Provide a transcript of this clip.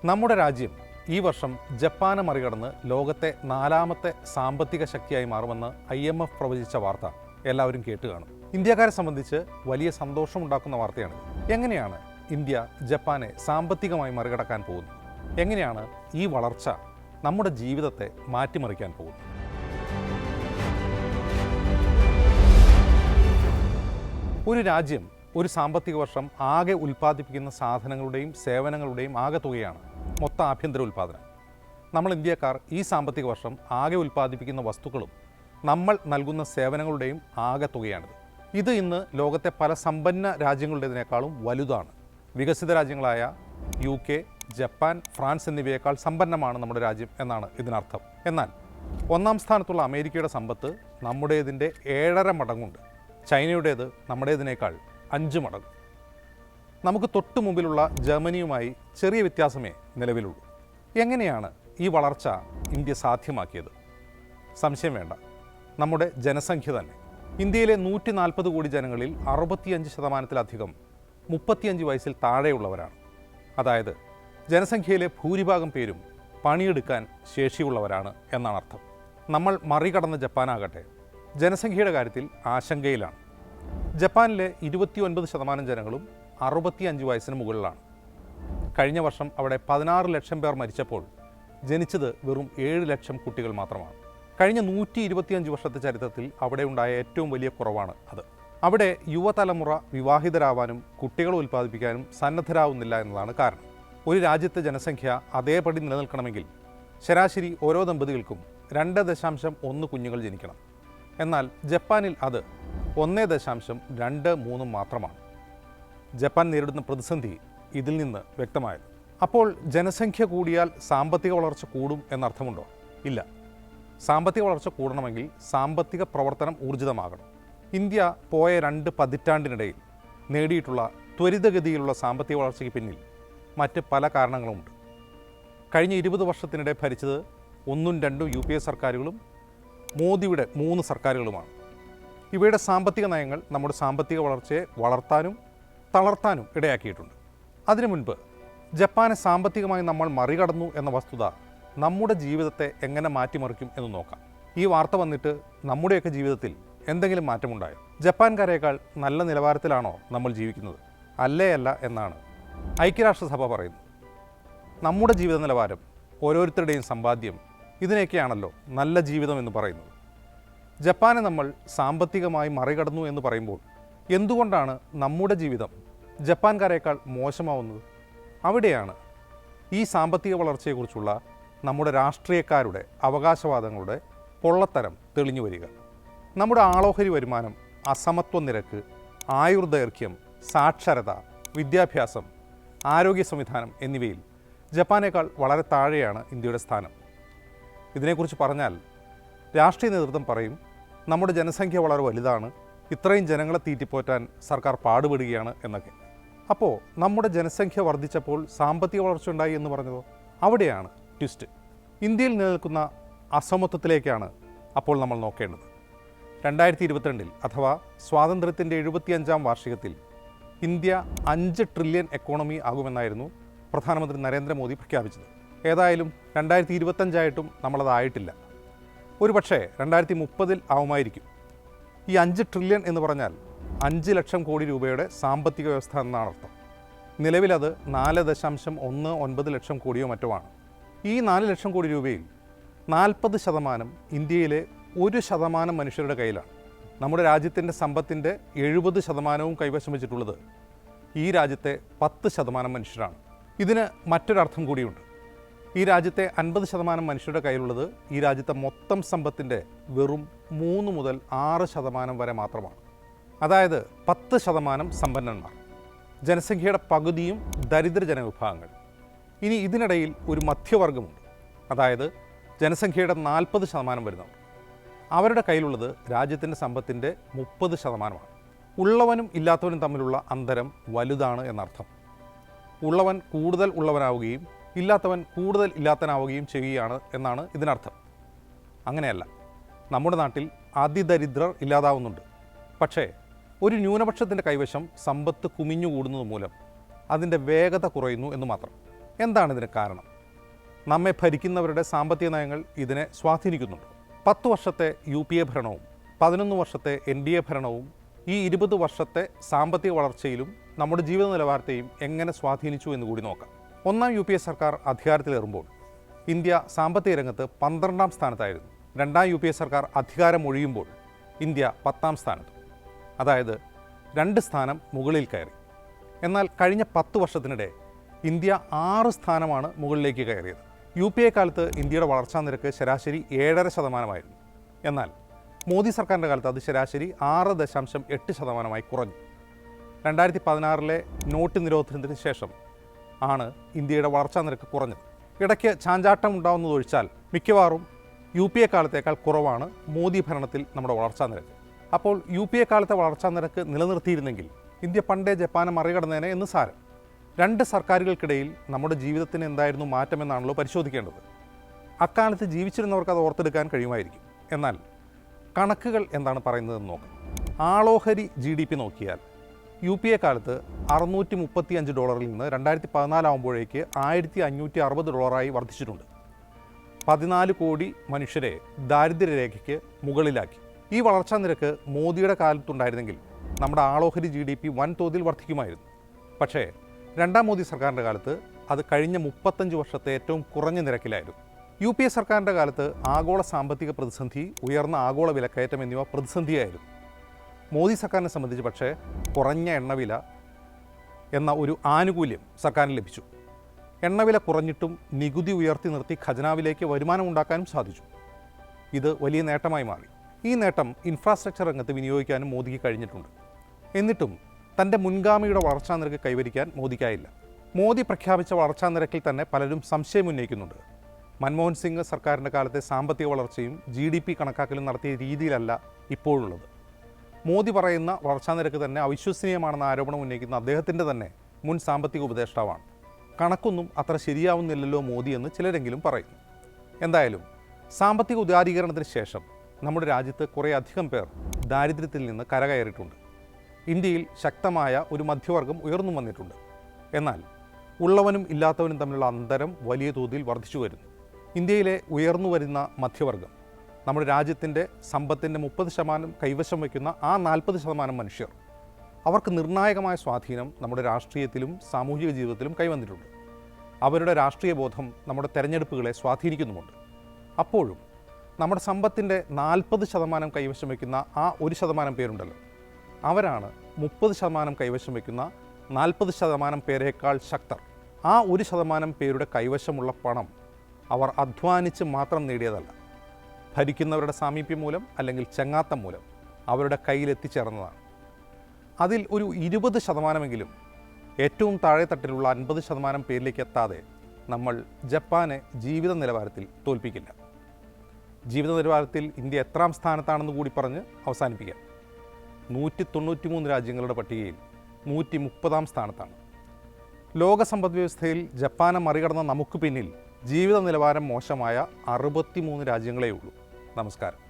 നമ്മുടെ രാജ്യം ഈ വർഷം ജപ്പാനെ മറികടന്ന് ലോകത്തെ 4ാമത്തെ സാമ്പത്തിക ശക്തിയായി മാറുമെന്ന് IMF പ്രവചിച്ച വാർത്ത എല്ലാവരും കേട്ട് കാണും. ഇന്ത്യക്കാരെ സംബന്ധിച്ച് വലിയ സന്തോഷമുണ്ടാക്കുന്ന വാർത്തയാണ്. എങ്ങനെയാണ് ഇന്ത്യ ജപ്പാനെ സാമ്പത്തികമായി മറികടക്കാൻ പോകുന്നത്? എങ്ങനെയാണ് ഈ വളർച്ച നമ്മുടെ ജീവിതത്തെ മാറ്റിമറിക്കാൻ പോകുന്നത്? ഒരു രാജ്യം ഒരു സാമ്പത്തിക വർഷം ആകെ ഉൽപ്പാദിപ്പിക്കുന്ന സാധനങ്ങളുടെയും സേവനങ്ങളുടെയും ആകെ തുകയാണ് മൊത്ത ആഭ്യന്തര ഉൽപ്പാദനം. നമ്മൾ ഇന്ത്യക്കാർ ഈ സാമ്പത്തിക വർഷം ആകെ ഉൽപ്പാദിപ്പിക്കുന്ന വസ്തുക്കളും നമ്മൾ നൽകുന്ന സേവനങ്ങളുടെയും ആകെ തുകയാണിത്. ഇത് ഇന്ന് ലോകത്തെ പല സമ്പന്ന രാജ്യങ്ങളുടേതിനേക്കാളും വലുതാണ്. വികസിത രാജ്യങ്ങളായ UK, ജപ്പാൻ, ഫ്രാൻസ് എന്നിവയേക്കാൾ സമ്പന്നമാണ് നമ്മുടെ രാജ്യം എന്നാണ് ഇതിനർത്ഥം. എന്നാൽ 1ാം സ്ഥാനത്തുള്ള അമേരിക്കയുടെ സമ്പത്ത് നമ്മുടേതിൻ്റെ 7.5 മടങ്ങുണ്ട്. ചൈനയുടേത് നമ്മുടേതിനേക്കാൾ 5 മടങ്ങ്. നമുക്ക് തൊട്ടു മുമ്പിലുള്ള ജർമ്മനിയുമായി ചെറിയ വ്യത്യാസമേ നിലവിലുള്ളൂ. എങ്ങനെയാണ് ഈ വളർച്ച ഇന്ത്യ സാധ്യമാക്കിയത്? സംശയം വേണ്ട, നമ്മുടെ ജനസംഖ്യ തന്നെ. ഇന്ത്യയിലെ 140 കോടി ജനങ്ങളിൽ 65%-ലധികം 35 വയസ്സിൽ താഴെയുള്ളവരാണ്. അതായത് ജനസംഖ്യയിലെ ഭൂരിഭാഗം പേരും പണിയെടുക്കാൻ ശേഷിയുള്ളവരാണ് എന്നാണ് അർത്ഥം. നമ്മൾ മറികടന്ന ജപ്പാനാകട്ടെ ജനസംഖ്യയുടെ കാര്യത്തിൽ ആശങ്കയിലാണ്. ജപ്പാനിലെ 29% ജനങ്ങളും 65 വയസ്സിന് മുകളിലാണ്. കഴിഞ്ഞ വർഷം അവിടെ 16 ലക്ഷം പേർ മരിച്ചപ്പോൾ ജനിച്ചത് വെറും 7 ലക്ഷം കുട്ടികൾ മാത്രമാണ്. കഴിഞ്ഞ 125 വർഷത്തെ ചരിത്രത്തിൽ അവിടെ ഉണ്ടായ ഏറ്റവും വലിയ കുറവാണ് അത്. അവിടെ യുവതലമുറ വിവാഹിതരാവാനും കുട്ടികളെ ഉൽപ്പാദിപ്പിക്കാനും സന്നദ്ധരാവുന്നില്ല എന്നതാണ് കാരണം. ഒരു രാജ്യത്തെ ജനസംഖ്യ അതേപടി നിലനിൽക്കണമെങ്കിൽ ശരാശരി ഓരോ ദമ്പതികൾക്കും 2.1 കുഞ്ഞുങ്ങൾ ജനിക്കണം. എന്നാൽ ജപ്പാനിൽ അത് 1.23 മാത്രമാണ്. ജപ്പാൻ നേരിടുന്ന പ്രതിസന്ധി ഇതിൽ നിന്ന് വ്യക്തമായത്. അപ്പോൾ ജനസംഖ്യ കൂടിയാൽ സാമ്പത്തിക വളർച്ച കൂടും എന്നർത്ഥമുണ്ടോ? ഇല്ല. സാമ്പത്തിക വളർച്ച കൂടണമെങ്കിൽ സാമ്പത്തിക പ്രവർത്തനം ഊർജിതമാകണം. ഇന്ത്യ പോയ 2 പതിറ്റാണ്ടിനിടയിൽ നേടിയിട്ടുള്ള ത്വരിതഗതിയിലുള്ള സാമ്പത്തിക വളർച്ചയ്ക്ക് പിന്നിൽ മറ്റ് പല കാരണങ്ങളുമുണ്ട്. കഴിഞ്ഞ 20 വർഷത്തിനിടെ ഭരിച്ചത് 1ഉം 2ഉം UPA സർക്കാരുകളും മോദിയുടെ 3 സർക്കാരുകളുമാണ്. ഇവയുടെ സാമ്പത്തിക നയങ്ങൾ നമ്മുടെ സാമ്പത്തിക വളർച്ചയെ വളർത്താനും തളർത്താനും ഇടയാക്കിയിട്ടുണ്ട്. അതിനു മുൻപ് ജപ്പാനെ സാമ്പത്തികമായി നമ്മൾ മറികടന്നു എന്ന വസ്തുത നമ്മുടെ ജീവിതത്തെ എങ്ങനെ മാറ്റിമറിക്കും എന്ന് നോക്കാം. ഈ വാർത്ത വന്നിട്ട് നമ്മുടെയൊക്കെ ജീവിതത്തിൽ എന്തെങ്കിലും മാറ്റമുണ്ടായോ? ജപ്പാൻകാരേക്കാൾ നല്ല നിലവാരത്തിലാണോ നമ്മൾ ജീവിക്കുന്നത്? അല്ല എന്നാണ് ഐക്യരാഷ്ട്രസഭ പറയുന്നത്. നമ്മുടെ ജീവിത നിലവാരം, ഓരോരുത്തരുടെയും സമ്പാദ്യം, ഇതിനെയൊക്കെയാണല്ലോ നല്ല ജീവിതം എന്ന് പറയുന്നത്. ജപ്പാനെ നമ്മൾ സാമ്പത്തികമായി മറികടന്നു എന്ന് പറയുമ്പോൾ എന്തുകൊണ്ടാണ് നമ്മുടെ ജീവിതം ജപ്പാൻകാരേക്കാൾ മോശമാവുന്നത്? അവിടെയാണ് ഈ സാമ്പത്തിക വളർച്ചയെക്കുറിച്ചുള്ള നമ്മുടെ രാഷ്ട്രീയക്കാരുടെ അവകാശവാദങ്ങളുടെ പൊള്ളത്തരം തെളിഞ്ഞു വരിക. നമ്മുടെ ആളോഹരി വരുമാനം, അസമത്വ നിരക്ക്, ആയുർദൈർഘ്യം, സാക്ഷരത, വിദ്യാഭ്യാസം, ആരോഗ്യ സംവിധാനം എന്നിവയിൽ ജപ്പാനേക്കാൾ വളരെ താഴെയാണ് ഇന്ത്യയുടെ സ്ഥാനം. ഇതിനെക്കുറിച്ച് പറഞ്ഞാൽ രാഷ്ട്രീയ നേതൃത്വം പറയും, നമ്മുടെ ജനസംഖ്യ വളരെ വലുതാണ്, ഇത്രയും ജനങ്ങളെ തീറ്റിപ്പോറ്റാൻ സർക്കാർ പാടുപെടുകയാണ് എന്നൊക്കെ. അപ്പോൾ നമ്മുടെ ജനസംഖ്യ വർദ്ധിച്ചപ്പോൾ സാമ്പത്തിക വളർച്ച ഉണ്ടായി എന്ന് പറഞ്ഞതോ? അവിടെയാണ് ട്വിസ്റ്റ്. ഇന്ത്യയിൽ നിലനിൽക്കുന്ന അസമത്വത്തിലേക്കാണ് അപ്പോൾ നമ്മൾ നോക്കേണ്ടത്. 2022 അഥവാ സ്വാതന്ത്ര്യത്തിൻ്റെ 75ാം വാർഷികത്തിൽ ഇന്ത്യ 5 ട്രില്യൺ എക്കോണമി ആകുമെന്നായിരുന്നു പ്രധാനമന്ത്രി നരേന്ദ്രമോദി പ്രഖ്യാപിച്ചത്. ഏതായാലും 2025 നമ്മളതായിട്ടില്ല. ഒരു പക്ഷേ 2030 ആവുമായിരിക്കും. ഈ 5 ട്രില്യൺ എന്ന് പറഞ്ഞാൽ 5 ലക്ഷം കോടി രൂപയുടെ സാമ്പത്തിക വ്യവസ്ഥ എന്നാണ് അർത്ഥം. നിലവിലത് 4.19 ലക്ഷം കോടിയോ മറ്റോ ആണ്. ഈ 4 ലക്ഷം കോടി രൂപയിൽ 40% ഇന്ത്യയിലെ 1% മനുഷ്യരുടെ കയ്യിലാണ്. നമ്മുടെ രാജ്യത്തിൻ്റെ സമ്പത്തിൻ്റെ 70% കൈവശം വെച്ചിട്ടുള്ളത് ഈ രാജ്യത്തെ 10% മനുഷ്യരാണ്. ഇതിന് മറ്റൊരർത്ഥം കൂടിയുണ്ട്. ഈ രാജ്യത്തെ 50% മനുഷ്യരുടെ കയ്യിലുള്ളത് ഈ രാജ്യത്തെ മൊത്തം സമ്പത്തിൻ്റെ വെറും 3 മുതൽ 6% വരെ മാത്രമാണ്. അതായത് 10% സമ്പന്നന്മാർ. ജനസംഖ്യയുടെ പകുതിയും ദരിദ്ര ജനവിഭാഗങ്ങൾ. ഇനി ഇതിനിടയിൽ ഒരു മധ്യവർഗമുണ്ട്. അതായത് ജനസംഖ്യയുടെ 40% വരുന്നവർ. അവരുടെ കയ്യിലുള്ളത് രാജ്യത്തിൻ്റെ സമ്പത്തിൻ്റെ 30%. ഉള്ളവനും ഇല്ലാത്തവനും തമ്മിലുള്ള അന്തരം വലുതാണ് എന്നർത്ഥം. ഉള്ളവൻ കൂടുതൽ ഉള്ളവനാവുകയും ഇല്ലാത്തവൻ കൂടുതൽ ഇല്ലാത്തവനാവുകയും ചെയ്യുകയാണ് എന്നാണ് ഇതിനർത്ഥം. അങ്ങനെയല്ല, നമ്മുടെ നാട്ടിൽ അതിദരിദ്രർ ഇല്ലാതാവുന്നുണ്ട്. പക്ഷേ ഒരു ന്യൂനപക്ഷത്തിൻ്റെ കൈവശം സമ്പത്ത് കുമിഞ്ഞുകൂടുന്നത് മൂലം അതിൻ്റെ വേഗത കുറയുന്നു എന്ന് മാത്രം. എന്താണ് ഇതിന് കാരണം? നമ്മെ ഭരിക്കുന്നവരുടെ സാമ്പത്തിക നയങ്ങൾ ഇതിനെ സ്വാധീനിക്കുന്നുണ്ട്. 10 വർഷത്തെ UPA ഭരണവും 11 വർഷത്തെ NDA ഭരണവും ഈ 20 വർഷത്തെ സാമ്പത്തിക വളർച്ചയിലും നമ്മുടെ ജീവിത നിലവാരത്തെയും എങ്ങനെ സ്വാധീനിച്ചു എന്ന് കൂടി നോക്കാം. ഒന്നാം UPA സർക്കാർ അധികാരത്തിലേറുമ്പോൾ ഇന്ത്യ സാമ്പത്തിക രംഗത്ത് 12ാം സ്ഥാനത്തായിരുന്നു. രണ്ടാം UPA സർക്കാർ അധികാരമൊഴിയുമ്പോൾ ഇന്ത്യ 10ാം സ്ഥാനത്ത്, അതായത് 2 സ്ഥാനം മുകളിൽ കയറി. എന്നാൽ കഴിഞ്ഞ 10 വർഷത്തിനിടെ ഇന്ത്യ 6 സ്ഥാനമാണ് മുകളിലേക്ക് കയറിയത്. UPA കാലത്ത് ഇന്ത്യയുടെ വളർച്ചാ നിരക്ക് ശരാശരി 7.5%. എന്നാൽ മോദി സർക്കാരിൻ്റെ കാലത്ത് അത് ശരാശരി 6.8% കുറഞ്ഞു. 2016 നോട്ട് നിരോധനത്തിന് ശേഷം ആണ് ഇന്ത്യയുടെ വളർച്ചാ നിരക്ക് കുറഞ്ഞത്. ഇടയ്ക്ക് ചാഞ്ചാട്ടം ഉണ്ടാവുന്നതൊഴിച്ചാൽ മിക്കവാറും UPA കാലത്തേക്കാൾ കുറവാണ് മോദി ഭരണത്തിൽ നമ്മുടെ വളർച്ചാ നിരക്ക്. അപ്പോൾ UPA കാലത്തെ വളർച്ചാ നിരക്ക് നിലനിർത്തിയിരുന്നെങ്കിൽ ഇന്ത്യ പണ്ടേ ജപ്പാനെ മറികടന്നേനെ എന്ന് സാരം. 2 സർക്കാരുകൾക്കിടയിൽ നമ്മുടെ ജീവിതത്തിന് എന്തായിരുന്നു മാറ്റമെന്നാണല്ലോ പരിശോധിക്കേണ്ടത്. അക്കാലത്ത് ജീവിച്ചിരുന്നവർക്ക് അത് ഓർത്തെടുക്കാൻ കഴിയുമായിരിക്കും. എന്നാൽ കണക്കുകൾ എന്താണ് പറയുന്നതെന്ന് നോക്കാം. ആളോഹരി GDP നോക്കിയാൽ UPA കാലത്ത് $635 നിന്ന് 2014 ആകുമ്പോഴേക്ക് $1560 വർദ്ധിച്ചിട്ടുണ്ട്. 14 കോടി മനുഷ്യരെ ദാരിദ്ര്യരേഖയ്ക്ക് മുകളിലാക്കി. ഈ വളർച്ചാ നിരക്ക് മോദിയുടെ കാലത്തുണ്ടായിരുന്നെങ്കിൽ നമ്മുടെ ആളോഹരി GDP വൻതോതിൽ വർദ്ധിക്കുമായിരുന്നു. പക്ഷേ രണ്ടാം മോദി സർക്കാരിൻ്റെ കാലത്ത് അത് കഴിഞ്ഞ 35 വർഷത്തെ ഏറ്റവും കുറഞ്ഞ നിരക്കിലായിരുന്നു. UPA സർക്കാരിൻ്റെ കാലത്ത് ആഗോള സാമ്പത്തിക പ്രതിസന്ധി, ഉയർന്ന ആഗോള വിലക്കയറ്റം എന്നിവ പ്രതിസന്ധിയായിരുന്നു. മോദി സർക്കാരിനെ സംബന്ധിച്ച് പക്ഷേ കുറഞ്ഞ എണ്ണവില എന്ന ഒരു ആനുകൂല്യം സർക്കാരിന് ലഭിച്ചു. എണ്ണവില കുറഞ്ഞിട്ടും നികുതി ഉയർത്തി നിർത്തി ഖജനാവിലേക്ക് വരുമാനം ഉണ്ടാക്കാനും സാധിച്ചു. ഇത് വലിയ നേട്ടമായി മാറി. ഈ നേട്ടം ഇൻഫ്രാസ്ട്രക്ചർ രംഗത്ത് വിനിയോഗിക്കാനും മോദിക്ക് കഴിഞ്ഞിട്ടുണ്ട്. എന്നിട്ടും തൻ്റെ മുൻഗാമിയുടെ വളർച്ചാ നിരക്ക് കൈവരിക്കാൻ മോദിക്കായില്ല. മോദി പ്രഖ്യാപിച്ച വളർച്ചാ നിരക്കിൽ തന്നെ പലരും സംശയം ഉന്നയിക്കുന്നുണ്ട്. മൻമോഹൻ സിംഗ് സർക്കാരിൻ്റെ കാലത്തെ സാമ്പത്തിക വളർച്ചയും GDP കണക്കാക്കലും നടത്തിയ രീതിയിലല്ല ഇപ്പോഴുള്ളത്. മോദി പറയുന്ന വളർച്ചാ നിരക്ക് തന്നെ അവിശ്വസനീയമാണെന്ന ആരോപണം ഉന്നയിക്കുന്ന അദ്ദേഹത്തിൻ്റെ തന്നെ മുൻ സാമ്പത്തിക ഉപദേഷ്ടാവാണ്. കണക്കൊന്നും അത്ര ശരിയാവുന്നില്ലല്ലോ മോദി എന്ന് ചിലരെങ്കിലും പറയുന്നു. എന്തായാലും സാമ്പത്തിക ഉദാരീകരണത്തിന് ശേഷം നമ്മുടെ രാജ്യത്ത് കുറേയധികം പേർ ദാരിദ്ര്യത്തിൽ നിന്ന് കരകയറിയിട്ടുണ്ട്. ഇന്ത്യയിൽ ശക്തമായ ഒരു മധ്യവർഗം ഉയർന്നു വന്നിട്ടുണ്ട്. എന്നാൽ ഉള്ളവനും ഇല്ലാത്തവനും തമ്മിലുള്ള അന്തരം വലിയ തോതിൽ വർദ്ധിച്ചു വരുന്നു. ഇന്ത്യയിലെ ഉയർന്നു വരുന്ന മധ്യവർഗം നമ്മുടെ രാജ്യത്തിൻ്റെ സമ്പത്തിൻ്റെ 30% കൈവശം വയ്ക്കുന്ന ആ 40% മനുഷ്യർ, അവർക്ക് നിർണായകമായ സ്വാധീനം നമ്മുടെ രാഷ്ട്രീയത്തിലും സാമൂഹിക ജീവിതത്തിലും കൈവന്നിട്ടുണ്ട്. അവരുടെ രാഷ്ട്രീയ ബോധം നമ്മുടെ തെരഞ്ഞെടുപ്പുകളെ സ്വാധീനിക്കുന്നുമുണ്ട്. അപ്പോഴും നമ്മുടെ സമ്പത്തിൻ്റെ 40% കൈവശം വയ്ക്കുന്ന ആ 1% പേരുണ്ടല്ലോ, അവരാണ് 30% കൈവശം വയ്ക്കുന്ന 40% പേരേക്കാൾ ശക്തർ. ആ 1% പേരുടെ കൈവശമുള്ള പണം അവർ അധ്വാനിച്ച് മാത്രം നേടിയതല്ല, ഭരിക്കുന്നവരുടെ സാമീപ്യം മൂലം അല്ലെങ്കിൽ ചങ്ങാത്തം മൂലം അവരുടെ കയ്യിലെത്തിച്ചേർന്നതാണ്. അതിൽ ഒരു 20%മെങ്കിലും ഏറ്റവും താഴെ തട്ടിലുള്ള 50% പേരിലേക്ക് എത്താതെ നമ്മൾ ജപ്പാനെ ജീവിത നിലവാരത്തിൽ തോൽപ്പിക്കില്ല. ജീവിത നിലവാരത്തിൽ ഇന്ത്യ എത്രാം സ്ഥാനത്താണെന്ന് കൂടി പറഞ്ഞ് അവസാനിപ്പിക്കാം. 193 രാജ്യങ്ങളുടെ പട്ടികയിൽ 130ാം സ്ഥാനത്താണ്. ലോക സമ്പദ് വ്യവസ്ഥയിൽ ജപ്പാനെ മറികടന്ന നമുക്ക് പിന്നിൽ ജീവിത നിലവാരം മോശമായ 63 രാജ്യങ്ങളേ ഉള്ളൂ. നമസ്കാരം.